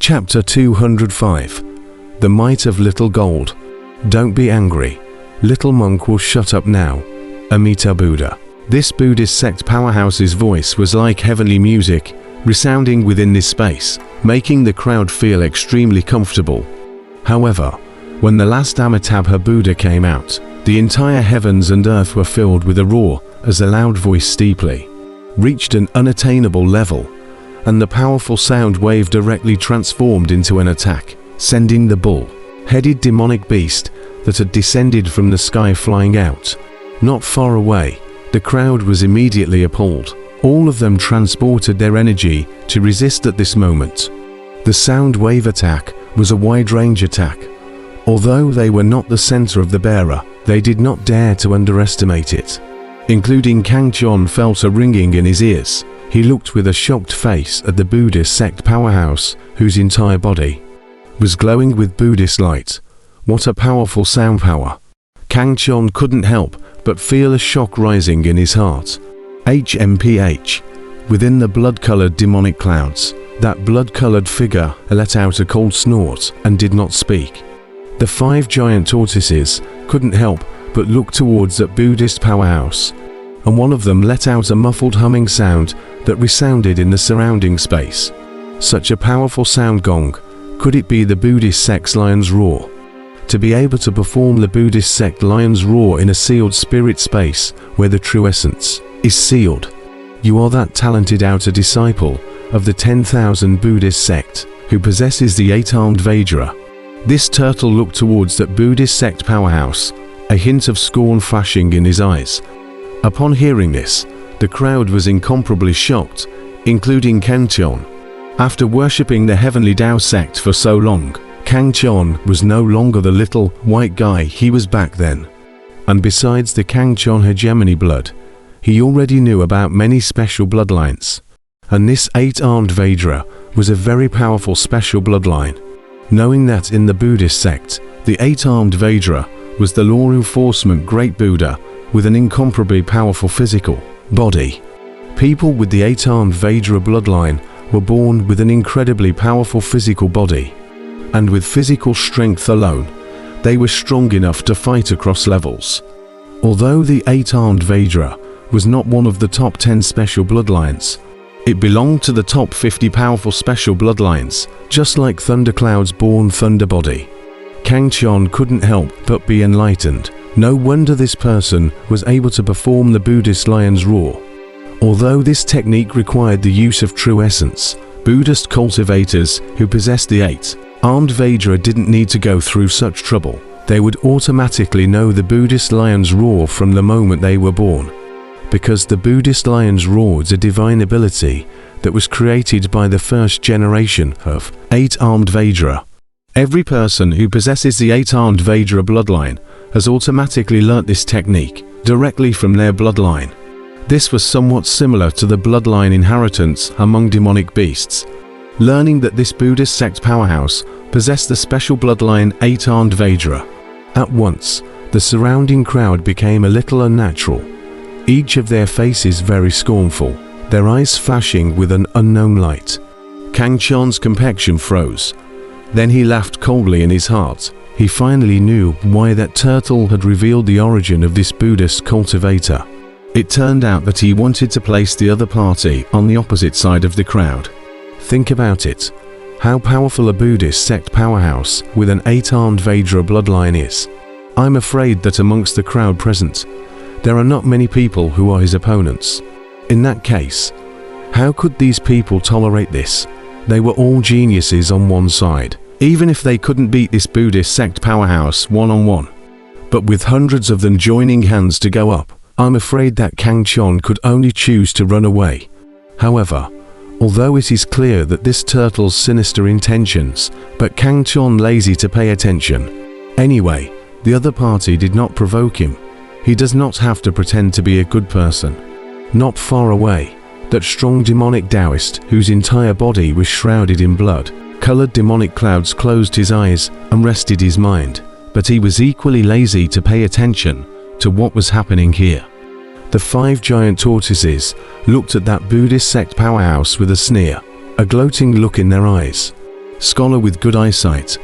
Chapter 205. The Might of Little Gold. Don't be angry. Little monk will shut up now. Amita Buddha. This Buddhist sect powerhouse's voice was like heavenly music, resounding within this space, making the crowd feel extremely comfortable. However, when the last Amitabha Buddha came out, the entire heavens and earth were filled with a roar as the loud voice steeply reached an unattainable level, and the powerful sound wave directly transformed into an attack, sending the bull-headed demonic beast that had descended from the sky flying out. Not far away, the crowd was immediately appalled. All of them transported their energy to resist at this moment. The sound wave attack was a wide-range attack. Although they were not the center of the bearer, they did not dare to underestimate it. Including Kang Chon felt a ringing in his ears. He looked with a shocked face at the Buddhist sect powerhouse, whose entire body was glowing with Buddhist light. What a powerful sound power! Kang Chon couldn't help but feel a shock rising in his heart. HMPH. Within the blood-colored demonic clouds, that blood-colored figure let out a cold snort and did not speak. The 5 giant tortoises couldn't help but look towards that Buddhist powerhouse, and one of them let out a muffled humming sound that resounded in the surrounding space. Such a powerful sound gong. Could it be the Buddhist sect's lion's roar? To be able to perform the Buddhist sect lion's roar in a sealed spirit space where the true essence is sealed. You are that talented outer disciple of the 10,000 Buddhist sect who possesses the 8-armed Vajra. This turtle looked towards that Buddhist sect powerhouse, a hint of scorn flashing in his eyes. Upon hearing this, the crowd was incomparably shocked, including Kang Chon. After worshipping the heavenly Tao sect for so long, Kang Chon was no longer the little white guy he was back then. And besides the Kang Chon hegemony blood, he already knew about many special bloodlines. And this 8-armed Vajra was a very powerful special bloodline. Knowing that in the Buddhist sect, the 8-armed Vajra was the law enforcement great Buddha with an incomparably powerful physical body. People with the 8-armed Vajra bloodline were born with an incredibly powerful physical body. And with physical strength alone, they were strong enough to fight across levels. Although the 8-armed Vajra was not one of the top 10 special bloodlines, it belonged to the top 50 powerful special bloodlines, just like Thundercloud's born Thunder body. Kang Chon couldn't help but be enlightened. No wonder this person was able to perform the Buddhist lion's roar. Although this technique required the use of true essence, Buddhist cultivators who possessed the 8-armed Vajra didn't need to go through such trouble. They would automatically know the Buddhist lion's roar from the moment they were born. Because the Buddhist lion's roar is a divine ability that was created by the first generation of 8-armed Vajra. Every person who possesses the 8-armed Vajra bloodline has automatically learnt this technique directly from their bloodline. This was somewhat similar to the bloodline inheritance among demonic beasts. Learning that this Buddhist sect powerhouse possessed the special bloodline 8-armed Vajra. At once, the surrounding crowd became a little unnatural, each of their faces very scornful, their eyes flashing with an unknown light. Kang Chon's complexion froze. Then he laughed coldly in his heart. He finally knew why that turtle had revealed the origin of this Buddhist cultivator. It turned out that he wanted to place the other party on the opposite side of the crowd. Think about it. How powerful a Buddhist sect powerhouse with an 8-armed Vajra bloodline is. I'm afraid that amongst the crowd present, there are not many people who are his opponents. In that case, how could these people tolerate this? They were all geniuses on one side, even if they couldn't beat this Buddhist sect powerhouse one-on-one. But with hundreds of them joining hands to go up, I'm afraid that Kang Chon could only choose to run away. However, although it is clear that this turtle's sinister intentions, but Kang Chon lazy to pay attention. Anyway, the other party did not provoke him. He does not have to pretend to be a good person. Not far away, that strong demonic Taoist whose entire body was shrouded in blood-colored demonic clouds closed his eyes and rested his mind, but he was equally lazy to pay attention to what was happening here. The 5 giant tortoises looked at that Buddhist sect powerhouse with a sneer, a gloating look in their eyes. scholar with good eyesight,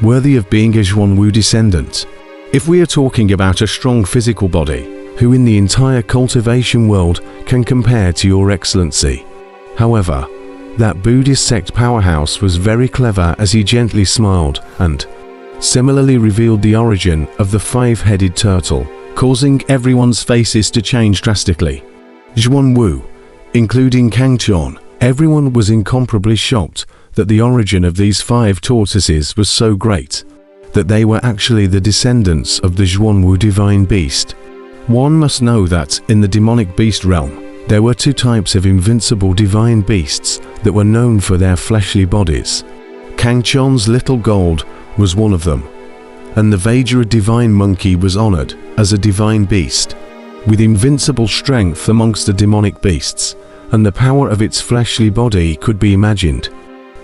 worthy of being a Zhuanwu descendant. If we are talking about a strong physical body, who in the entire cultivation world can compare to your excellency? However, that Buddhist sect powerhouse was very clever as he gently smiled and similarly revealed the origin of the five-headed turtle, causing everyone's faces to change drastically. Zhuanwu, including Kang Qian, everyone was incomparably shocked that the origin of these five tortoises was so great, that they were actually the descendants of the Zhuanwu divine beast. One must know that in the demonic beast realm, there were two types of invincible divine beasts that were known for their fleshly bodies. Kang Qian's little gold was one of them, and the Vajra divine monkey was honored as a divine beast, with invincible strength amongst the demonic beasts, and the power of its fleshly body could be imagined.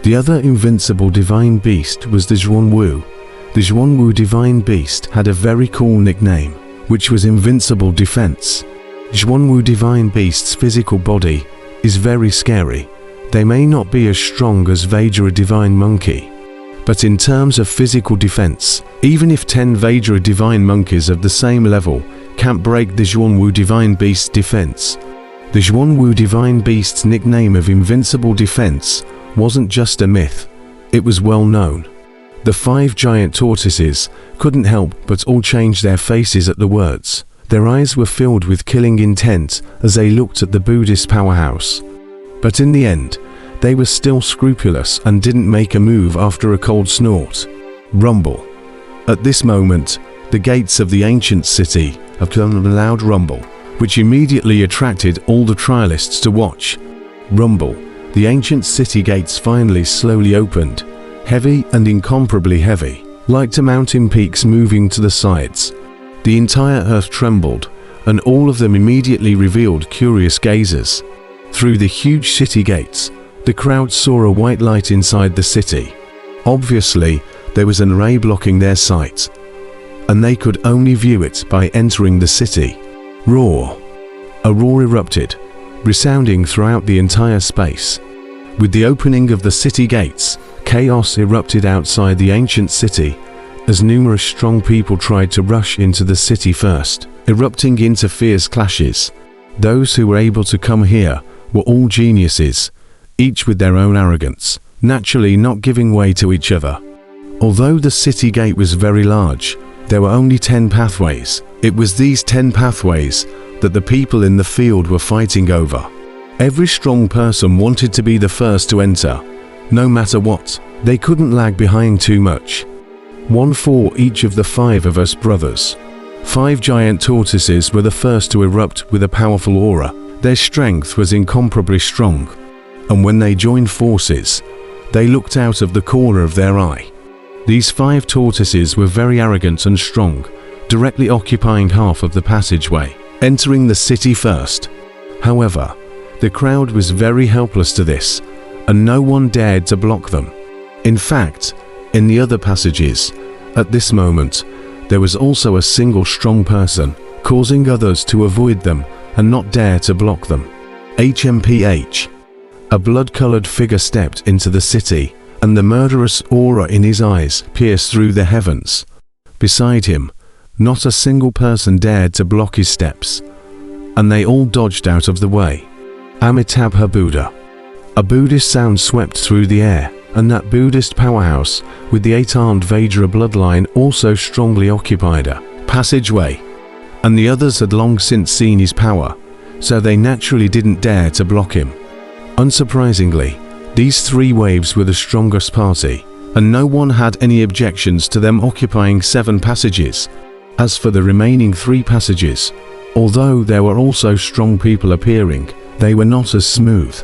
The other invincible divine beast was the Zhuanwu. The Zhuanwu divine beast had a very cool nickname, which was Invincible Defense. Zhuanwu divine beast's physical body is very scary. They may not be as strong as Vajra divine monkey, but in terms of physical defense, even if 10 Vajra divine monkeys of the same level can't break the Zhuanwu divine beast's defense. The Zhuanwu divine beast's nickname of Invincible Defense wasn't just a myth, it was well known. The five giant tortoises couldn't help but all change their faces at the words. Their eyes were filled with killing intent as they looked at the Buddhist powerhouse. But in the end, they were still scrupulous and didn't make a move after a cold snort. Rumble. At this moment, the gates of the ancient city have come with a loud rumble, which immediately attracted all the trialists to watch. Rumble. The ancient city gates finally slowly opened, heavy and incomparably heavy, like to mountain peaks moving to the sides. The entire earth trembled, and all of them immediately revealed curious gazers. Through the huge city gates, the crowd saw a white light inside the city. Obviously, there was an array blocking their sight, and they could only view it by entering the city. Roar. A roar erupted, resounding throughout the entire space. With the opening of the city gates, chaos erupted outside the ancient city, as numerous strong people tried to rush into the city first, erupting into fierce clashes. Those who were able to come here were all geniuses, each with their own arrogance, naturally not giving way to each other. Although the city gate was very large, there were only 10 pathways. It was these 10 pathways that the people in the field were fighting over. Every strong person wanted to be the first to enter, no matter what. They couldn't lag behind too much. One for each of the 5 of us brothers. 5 giant tortoises were the first to erupt with a powerful aura. Their strength was incomparably strong, and when they joined forces, they looked out of the corner of their eye. These 5 tortoises were very arrogant and strong, directly occupying half of the passageway, entering the city first. However, the crowd was very helpless to this, and no one dared to block them. In fact, in the other passages, at this moment, there was also a single strong person, causing others to avoid them and not dare to block them. HMPH. A blood-colored figure stepped into the city, and the murderous aura in his eyes pierced through the heavens. Beside him, not a single person dared to block his steps, and they all dodged out of the way. Amitabha Buddha. A Buddhist sound swept through the air, and that Buddhist powerhouse with the 8-armed Vajra bloodline also strongly occupied a passageway, and the others had long since seen his power, so they naturally didn't dare to block him. Unsurprisingly, these 3 waves were the strongest party, and no one had any objections to them occupying 7 passages. As for the remaining 3 passages, although there were also strong people appearing, they were not as smooth.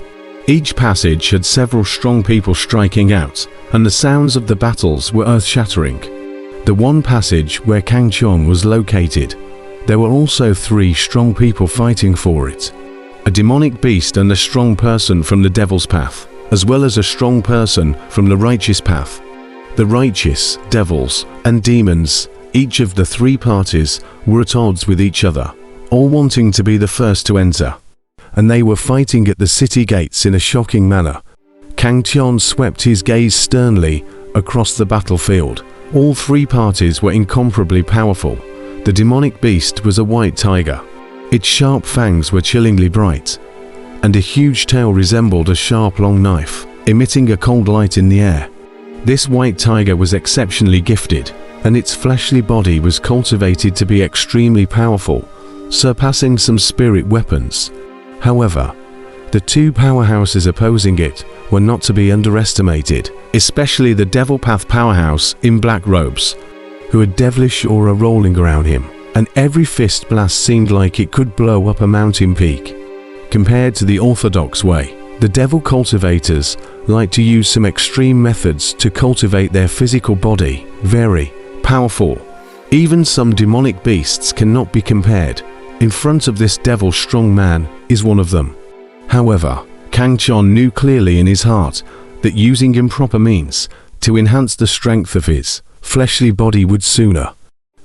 Each passage had several strong people striking out, and the sounds of the battles were earth-shattering. The one passage where Kang Qian was located, there were also 3 strong people fighting for it. A demonic beast and a strong person from the devil's path, as well as a strong person from the righteous path. The righteous, devils, and demons, each of the 3 parties, were at odds with each other, all wanting to be the first to enter, and they were fighting at the city gates in a shocking manner. Kang Tian swept his gaze sternly across the battlefield. All three parties were incomparably powerful. The demonic beast was a white tiger. Its sharp fangs were chillingly bright, and a huge tail resembled a sharp long knife, emitting a cold light in the air. This white tiger was exceptionally gifted, and its fleshly body was cultivated to be extremely powerful, surpassing some spirit weapons. However, the two powerhouses opposing it were not to be underestimated, especially the Devil Path powerhouse in black robes, who had devilish aura rolling around him, and every fist blast seemed like it could blow up a mountain peak. Compared to the orthodox way, the devil cultivators like to use some extreme methods to cultivate their physical body, very powerful. Even some demonic beasts cannot be compared. In front of this devil strong man is one of them. However, Kang Tian knew clearly in his heart that using improper means to enhance the strength of his fleshly body would sooner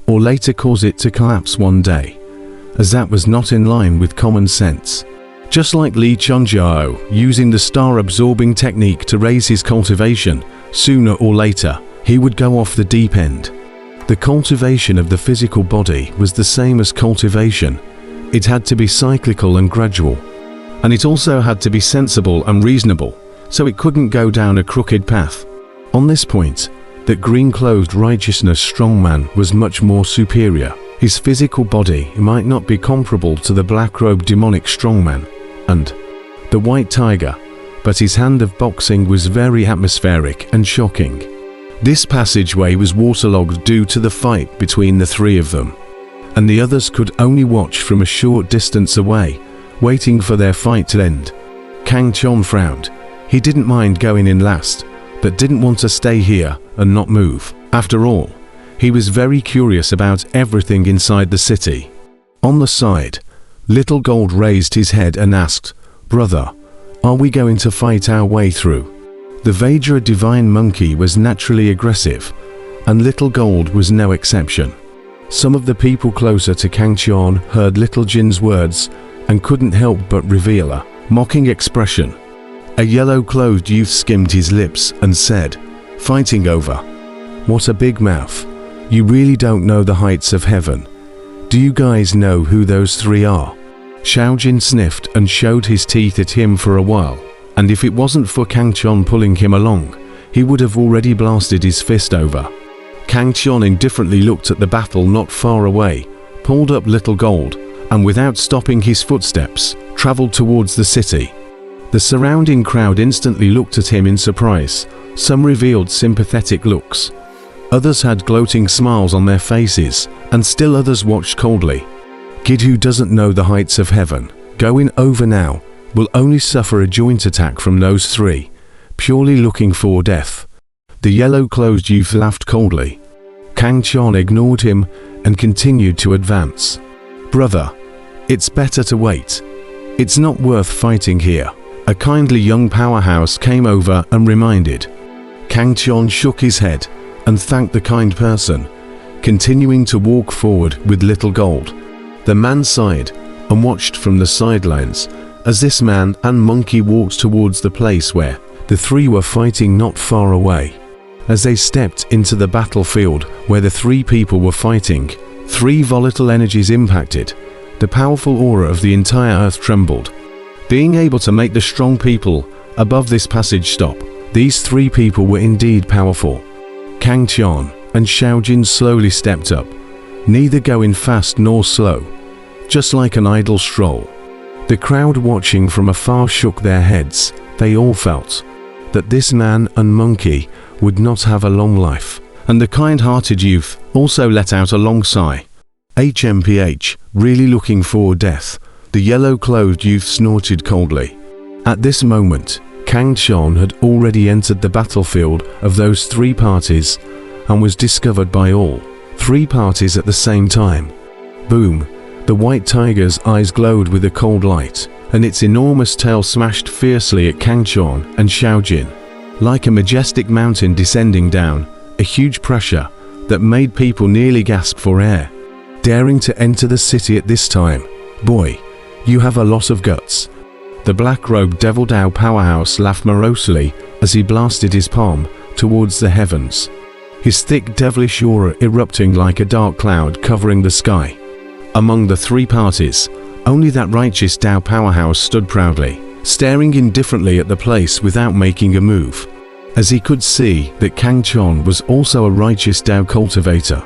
or later cause it to collapse one day, as that was not in line with common sense. Just like Li Chunjiao using the star-absorbing technique to raise his cultivation, sooner or later, he would go off the deep end. The cultivation of the physical body was the same as cultivation. It had to be cyclical and gradual, and it also had to be sensible and reasonable, so it couldn't go down a crooked path. On this point, that green-clothed righteousness strongman was much more superior. His physical body might not be comparable to the black-robed demonic strongman and the white tiger, but his hand of boxing was very atmospheric and shocking. This passageway was waterlogged due to the fight between the three of them, and the others could only watch from a short distance away, waiting for their fight to end. Kang Tian frowned. He didn't mind going in last, but didn't want to stay here and not move. After all, he was very curious about everything inside the city. On the side, Little Gold raised his head and asked, "Brother, are we going to fight our way through?" The Vajra divine monkey was naturally aggressive, and Little Gold was no exception. Some of the people closer to Kang Tian heard Little Jin's words and couldn't help but reveal a mocking expression. A yellow-clothed youth skimmed his lips and said, "Fighting over? What a big mouth. You really don't know the heights of heaven. Do you guys know who those three are?" Xiaojin sniffed and showed his teeth at him for a while, and if it wasn't for Kang Tian pulling him along, he would have already blasted his fist over. Kang Tian indifferently looked at the battle not far away, pulled up Little Gold, and without stopping his footsteps, traveled towards the city. The surrounding crowd instantly looked at him in surprise. Some revealed sympathetic looks. Others had gloating smiles on their faces, and still others watched coldly. Kid who doesn't know the heights of heaven, going over now, will only suffer a joint attack from those three, purely looking for death. The yellow-clothed youth laughed coldly. Kang Tian ignored him and continued to advance. "Brother, it's better to wait. It's not worth fighting here," a kindly young powerhouse came over and reminded. Kang Tian shook his head and thanked the kind person, continuing to walk forward with Little Gold. The man sighed and watched from the sidelines as this man and monkey walked towards the place where the three were fighting not far away. As they stepped into the battlefield where the three people were fighting, three volatile energies impacted. The powerful aura of the entire earth trembled. Being able to make the strong people above this passage stop, these three people were indeed powerful. Kang Tian and Xiaojin slowly stepped up, neither going fast nor slow, just like an idle stroll. The crowd watching from afar shook their heads. They all felt that this man and monkey would not have a long life, and the kind-hearted youth also let out a long sigh. HMPH, really looking for death, the yellow-clothed youth snorted coldly. At this moment, Kang Tian had already entered the battlefield of those three parties and was discovered by all three parties at the same time. Boom! The white tiger's eyes glowed with a cold light, and its enormous tail smashed fiercely at Kang Tian and Xiaojin. Like a majestic mountain descending down, a huge pressure that made people nearly gasp for air. Daring to enter the city at this time? Boy, you have a lot of guts. The black-robed Devil Dao powerhouse laughed morosely as he blasted his palm towards the heavens, his thick devilish aura erupting like a dark cloud covering the sky. Among the three parties, only that righteous Dao powerhouse stood proudly, staring indifferently at the place without making a move, as he could see that Kang Chon was also a righteous Dao cultivator.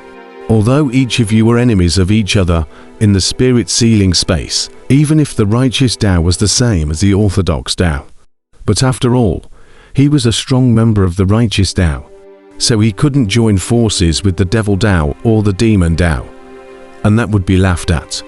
Although each of you were enemies of each other in the spirit sealing space, even if the righteous Dao was the same as the orthodox Dao. But after all, he was a strong member of the righteous Dao, so he couldn't join forces with the Devil Dao or the Demon Dao, and that would be laughed at.